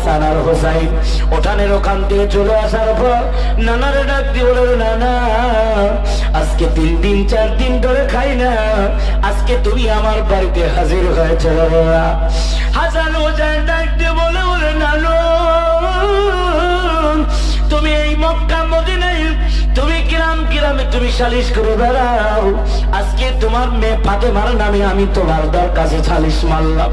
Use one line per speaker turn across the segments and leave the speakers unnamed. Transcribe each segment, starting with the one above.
হাসান আর হোসাইন ওঠানের ওখান থেকে চলে আসার পর নানারে ডাক দিয়ে বলল, নানা আজকে 3 দিন 4 দিন ধরে খাই না, আজকে তুমি আমার বাড়িতে হাজির হয়েছে। হাসান হোসেন ডাক দিয়ে বলে, নানু তুমি এই মক্কা মদিনায় তুমি গ্রামে তুমি সালিশ করে বেড়াও, আজকে তোমার মেয়ে ফাতেমার নামে আমি তোমার কাছে সালিশ মারলাম।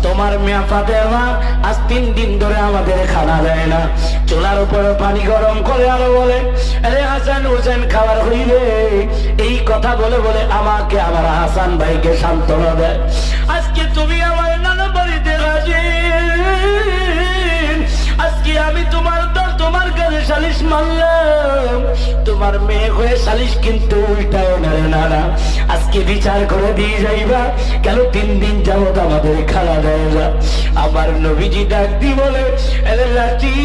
তোমার মেয়ে ফাতেমা আজ 3 দিন ধরে আমাদের খানা দেয় না। চুলার উপরে পানি গরম করে আরো বলে, আরে হাসান হোসেন খাবার হইবে, এই কথা বলে বলে আমাকে আমার হাসান ভাইকে সান্ত্বনা দেয়। আজকে তুমি আমার নানা বাড়িতে হাজির, আজকে আমি তোমার কাছে সালিশ মারলাম, তোমার মেয়ে হয়ে সালিশ কিন্তু উল্টায় না, আজকে বিচার করে দিয়ে যাইবা, কেন 3 দিন যাবত আমাদের খাওয়া দেয় না। আমার নবীজি ডাক দি বলে, এরে লাঠি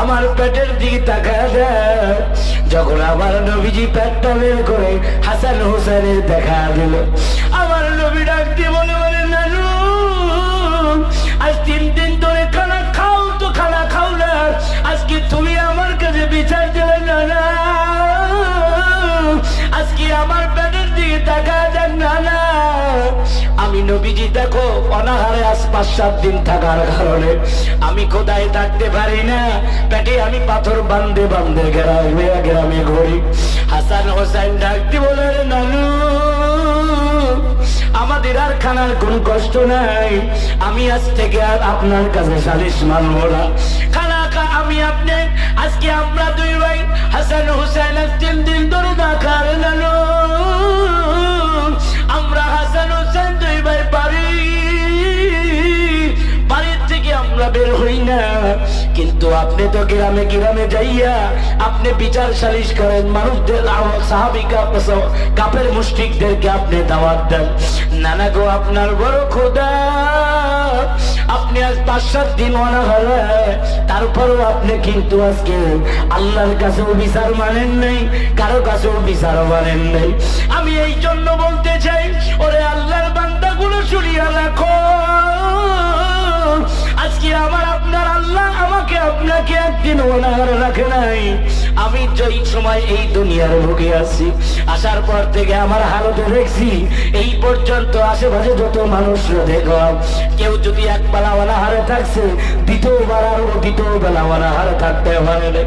আমার পেটের দিকে তাকায় দেয়। যখন আমার নবীজি পেটটা বের করে হাসান হোসেনের দেখা দিল, আমার নবী ডাক দিয়ে বলে, নানু আজ 3 দিন ধরে খানা খাও তো খানা খাও না, আজকে তুমি আমার কাছে বিচার দিলে না, আজকে আমার পেটের দিকে তাকায় দেন না। আমি নবীজি দেখো অনাহারে আজ 5-7 দিন থাকার কারণে আমি কোথায় থাকতে পারি না, পেটে আমি পাথর বান্ধে বান্ধে গ্রামে ঘুরি। হাসান হোসেন ডাকতে বলে, নানু আমাদের আর খানার কোন কষ্ট নাই, আমি আজ থেকে আর আপনার কাছে সালিশ মানব না। খানা আমি আপনি আজকে আমরা 2 ভাই হাসান হোসেন আজ 3 দিন ধরে না খারে, নানু আমরা হাসান হোসেন 2 ভাই বাড়ির থেকে আমরা বের হই না, কিন্তু আপনি তো গ্রামে যাইয়া আপনি বিচার সালিশ করেন, মানুষদের সাহাবিকা কাফের মুশরিকদেরকে আপনি দাওয়াত দেন। নানা গো আপনার বড় খোদা, আপনি আজ 5-7 দিন অনাহারে, তারপরও আপনি কিন্তু আজকে আল্লাহর কাছেও বিচার মানেন নাই, কারো কাছেও বিচার মানেন নাই। আমি এই জন্য বলতে চাই, ওরে আল্লাহর বান্দাগুলো শুনিয়া রাখো, আজকে আমার আপনার আল্লাহ আমাকে আপনাকে একদিন অনাহারে রাখে নাই। আমি যেই সময় এই দুনিয়ার বুকে আছি, আসার পর থেকে আমার হালতে দেখছি এই পর্যন্ত আশেপাশে যত মানুষ দেখলাম, কেউ যদি 1 বেলা অনাহারে থাকছে, 2য় বেলা অনাহারে থাকতে পারে,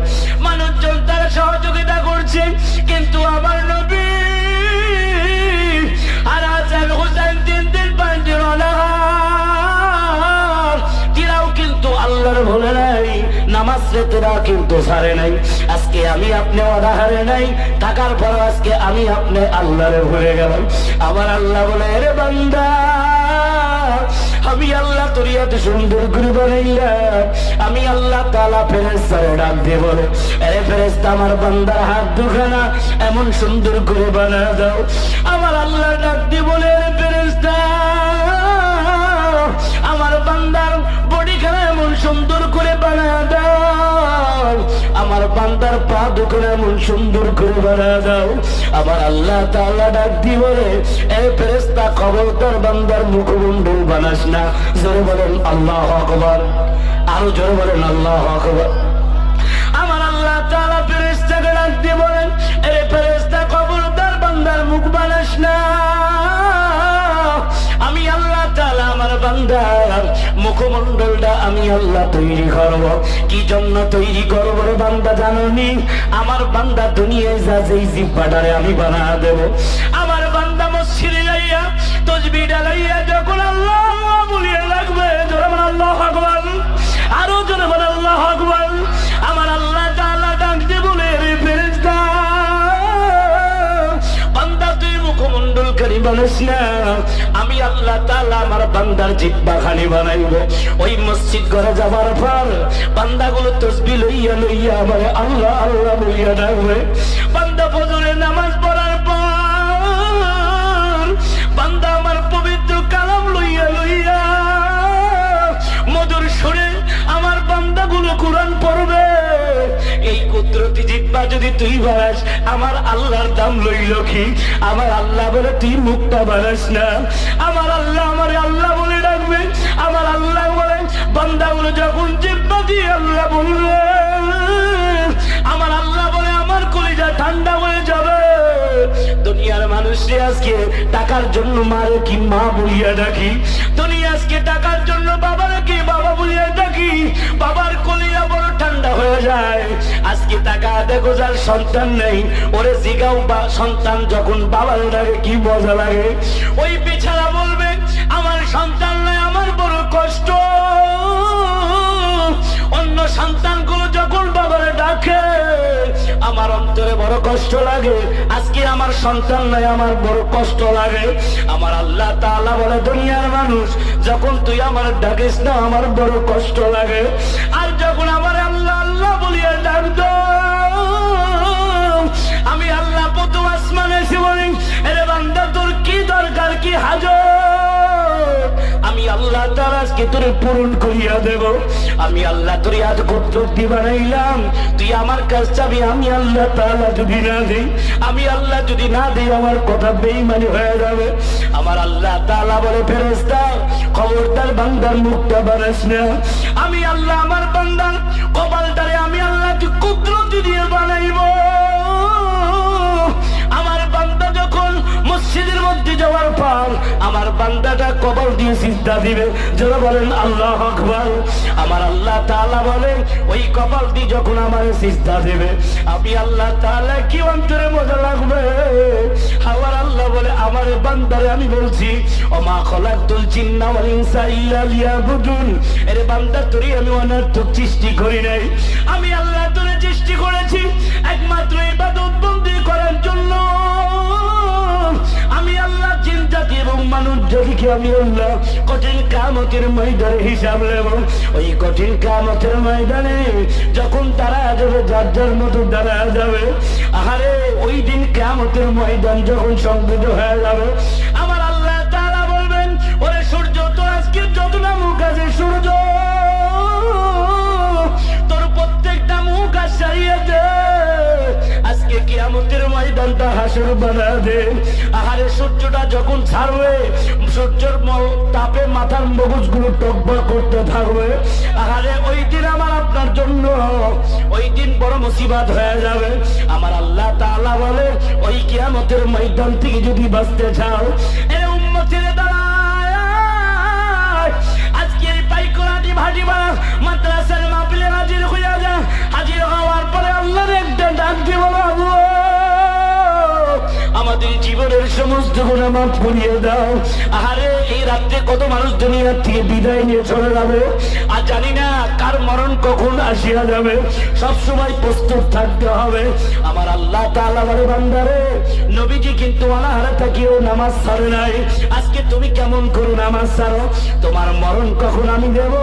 মানুষজন তারা সহযোগিতা করছে, কিন্তু আমার নবী আর হাসান হোসেন 3 দিন 5 দিন অনাহার, তিরাও কিন্তু আল্লাহর ভুলে নাই, নামাজ তেরা কিন্তু ছাড়ে নাই। আজকে আমি আপনি অনাহারে নাই, থাকার পর আজকে আমি আপনি আল্লাহরে ভুলে গেলাম। আমার আল্লাহ বলে, রে বান্দা আমি আল্লাহ তোর এত সুন্দর করে বানাইলাম, আমি আল্লাহ তাআলা ফেরেশতারে ডাক দিয়ে বলে, আরে ফেরেশতা আমার বান্দার হাত দুখানা এমন সুন্দর করে বানা দাও। আমার আল্লাহ ডাক দিয়ে বলে, আরে ফেরেশতা আমার বান্দার বডিখানা এমন সুন্দর করে বানা দাও, আমার বান্দার পা দুখানা এমন সুন্দর করে বানা দাও। আমার আল্লাহ তাআলা ডাক দিয়ে বলে, এ ফেরেশতা খবরদার বান্দার মুখমণ্ডল বানাস না। জোরে বলেন আল্লাহু আকবার, আরো জোরে বলেন আল্লাহু আকবার। আমার আল্লাহ তাআলা ফেরেশতাকে ডাক দিয়ে বলেন, এ ফেরেশতা খবরদার বান্দার মুখ বানাস না, আমি আল্লাহ তাআলা আমার বান্দার মুখমণ্ডলটা আমি আল্লাহ তৈরি করব। কি জন্য তৈরি করব রে বান্দা জানোনি? আমার বান্দা দুনিয়ায় যা যেই জিহ্বাটারে আমি বানা দেব, আমার বান্দা মসজিদে যাইয়া তাসবিহ ডালাইয়া যখন আল্লাহ আল্লাহ বলিয়ে লাগবে, জোরে বলেন আল্লাহু আকবার, আরো জোরে বলেন আল্লাহু আকবার। আমার আল্লাহ তাআলা ডাকতে বলে, রে ফেরেশতা বান্দা তুই মুখমণ্ডল খালি বানাস না, আমি আল্লাহ তাআলা আমার বান্দার জিহ্বা খালি বানাইব। ওই মসজিদ ঘরে যাবার পর বান্দাগুলো তাসবিহ লইয়া লইয়া আমার আল্লাহ আল্লাহ বলিয়া ডাকবে। বান্দা ফজরের নামাজ পড়ার পর বান্দা আমার পবিত্র কালাম লইয়া লইয়া মধুর সুরে আমার বান্দাগুলো কোরআন পড়বে। এই কুদরতি জিহ্বা যদি তুই বানাস, আমার আল্লাহর দাম লইল কি? আমার আল্লাহ বলে তুই মুখটা বানাস না। আমার আল্লাহ আমারে আল্লাহ বলে ডাকবে। আমার আল্লাহ বলেন বান্দাগুলো যখন জিহ্বা দিয়ে আল্লাহ বলবে, আমার আল্লাহ বলে আমার কলিজা ঠান্ডা হয়ে যাবে। দুনিয়ার মানুষে আজকে টাকার জন্য মারে কি মা বলিয়া ডাকি, দুনিয়া আজকে টাকার জন্য বাবারে কি বাবা বলিয়া ডাকি, বাবার কলিজা বড় ঠান্ডা হয়ে যায়। আজকে টাকা দেখো যার সন্তান নেই, ওরে জিগাও বা সন্তান যখন বাবার ডাকে কি মজা লাগে। ওই বেচারা বলবে আমার সন্তান নাই, আমার বড় কষ্ট। অন্য সন্তানগুলো যখন বাবারে ডাকে আমার অন্তরে বড় কষ্ট লাগে। আজকে আমার সন্তান নাই, আমার বড় কষ্ট লাগে। আমার আল্লাহ তাআলা বলে দুনিয়ার মানুষ যখন তুই আমার ডাকিস না আমার বড় কষ্ট লাগে। আর যখন আমার আল্লাহ আল্লাহ বলিয়া ডাক দাও, আমি আল্লাহ প্রথম আসমানে এসে বলি এরে বান্দা তোর কি দরকার, কি হাজত, আমি আল্লাহ তাআলা আজকে তোরে পূরণ করিয়া দেব। আমি আল্লাহ তোর আজ কর্তব্য বানাইলাম, তুই আমার কাছ চাবি। আমি আল্লাহ তাআলা যদি না দেই, আমি আল্লাহ যদি না দেই আমার কথা বেঈমানি হয়ে যাবে। আমার আল্লাহ তাআলা বলে ফেরেশতা খবরদার বান্দার মুখটা বাড়াস না। আমি আল্লাহ আমার বান্দার কপালটারে আমি আল্লাহ কুদরত দিয়ে বানাইব। আমার বান্দা যখন মসজিদের মধ্যে যাওয়ার পর আমার বান্দাটা কপাল দিয়ে সিজদা দিবে, যারা বলেন আল্লাহু আকবার। আমার আল্লাহ তাআলা বলেন ওই কপাল দিয়ে যখন আমার সিজদা দিবে আমি আল্লাহ তাআলা কি অন্তরে মজা লাগবে। আমার আল্লাহ বলে আমার বান্দারে আমি বলছি ওমা খলাকতুল জিন্না ওয়াল ইনসা ইল্লা লিয়াবুদুন, এর বান্দা তোরে আমি অনর্থক সৃষ্টি করি নাই। আমি আল্লাহ তোরে সৃষ্টি করেছি একমাত্র ইবাদত বন্দেগি করার জন্য। আমি আল্লাহ জিন জাতি এবং মানুষ জাতিকে আমি আল্লাহ কঠিন কিয়ামতের ময়দানে হিসাব নেব। ওই কঠিন কিয়ামতের ময়দানে যখন দাঁড়ায় যাবে যার যার মতো দাঁড়ায় যাবে, আহারে ওই দিন কিয়ামতের ময়দান যখন সংগঠিত হয়ে যাবে আমার আল্লাহ তাআলা বলবেন ওরে সূর্য তোর আজকে যতটা মুখ আছে সূর্য তোর প্রত্যেকটা মুখ আজ সারিয়ে দে, আজকে কিয়ামতের ময়দানটা হাসর বানা দে। আহারে সূর্যটা যখন ছাড়বে সূর্যের তাপে মাথার মগজগুলো টকবক করতে থাকবে। আহারে ওই দিন আমার আপনার জন্য ওই দিন বড় মুসিবত হয়ে যাবে। আমার আল্লাহ তাআলা বলে ওই কিয়ামতের ময়দান থেকে যদি বাঁচতে চাও এ উম্মতের দাঁড়ায় আজকে এই পাইকরাটি ভাটিবা মাদ্রাসার মাহফিলে হাজির হইয়া যা। হাজির হওয়ার পরে আল্লাহর একটা ডাক দিব, বাবু আমাদের জীবনের সমস্ত গুনাহ মাফ করিয়ে দাও। আহারে এই রাত্রে কত মানুষ দুনিয়া থেকে বিদায় নিয়ে চলে যাবে, আর জানি না কার মরণ কখন আসিয়া যাবে। সব সময় প্রস্তুত থাকতে হবে। আমার আল্লাহ তাআলা বলে বান্দারে নবীজি কিন্তু অনাহারে থাকিও নামাজ ছাড়ে নাই। আজকে তুমি কেমন করে নামাজ ছাড়ো? তোমার মরণ কখন আমি দেব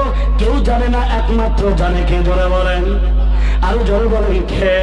কেউ জানে না, একমাত্র জানে কে। জোরে বলেন, আরো জোরে বলেন কে?